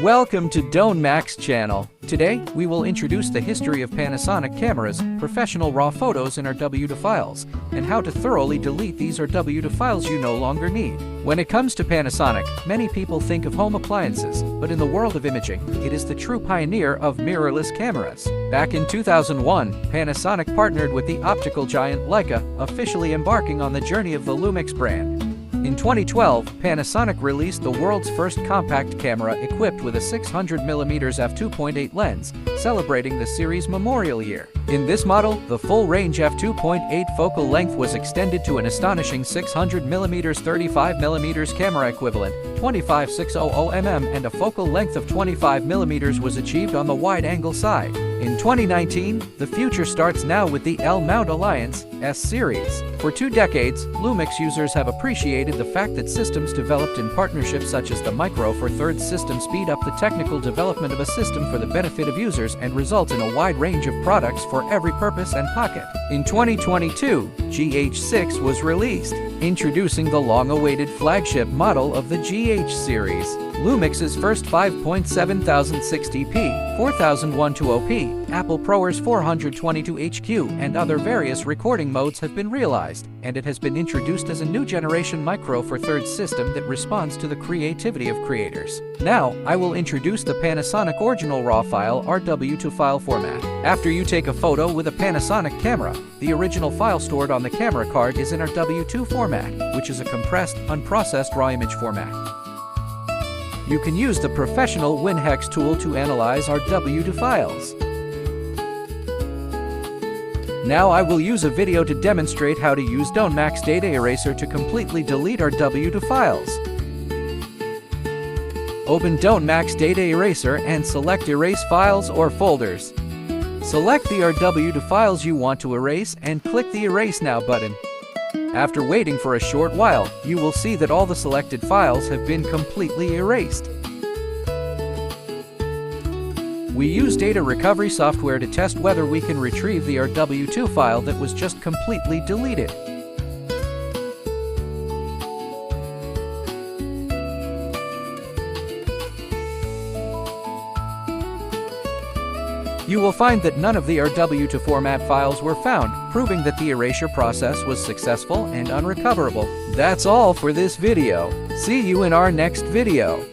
Welcome to Donemax channel. Today, we will introduce the history of Panasonic cameras, professional raw photos in RW2 files, and how to thoroughly delete these RW2 files you no longer need. When it comes to Panasonic, many people think of home appliances, but in the world of imaging, it is the true pioneer of mirrorless cameras. Back in 2001, Panasonic partnered with the optical giant Leica, officially embarking on the journey of the Lumix brand. In 2012, Panasonic released the world's first compact camera equipped with a 600mm f2.8 lens, celebrating the series' memorial year. In this model, the full-range f2.8 focal length was extended to an astonishing 600mm 35mm camera equivalent, 25/600mm, and a focal length of 25mm was achieved on the wide-angle side. In 2019, the future starts now with the L-Mount Alliance S-Series. For 2 decades, Lumix users have appreciated the fact that systems developed in partnerships such as the Micro Four Thirds system speed up the technical development of a system for the benefit of users and result in a wide range of products for every purpose and pocket. In 2022, GH6 was released, introducing the long-awaited flagship model of the GH series. Lumix's first 5.7060p, 400120p, Apple ProRes 422HQ, and other various recording modes have been realized, and it has been introduced as a new generation Micro Four Thirds system that responds to the creativity of creators. Now, I will introduce the Panasonic original RAW file RW2 file format. After you take a photo with a Panasonic camera, the original file stored on the camera card is in RW2 format, which is a compressed, unprocessed RAW image format. You can use the professional WinHex tool to analyze RW2 files. Now I will use a video to demonstrate how to use Donemax Data Eraser to completely delete RW2 files. Open Donemax Data Eraser and select Erase Files or Folders. Select the RW2 files you want to erase and click the Erase Now button. After waiting for a short while, you will see that all the selected files have been completely erased. We use data recovery software to test whether we can retrieve the RW2 file that was just completely deleted. You will find that none of the RW2 format files were found, proving that the erasure process was successful and unrecoverable. That's all for this video. See you in our next video.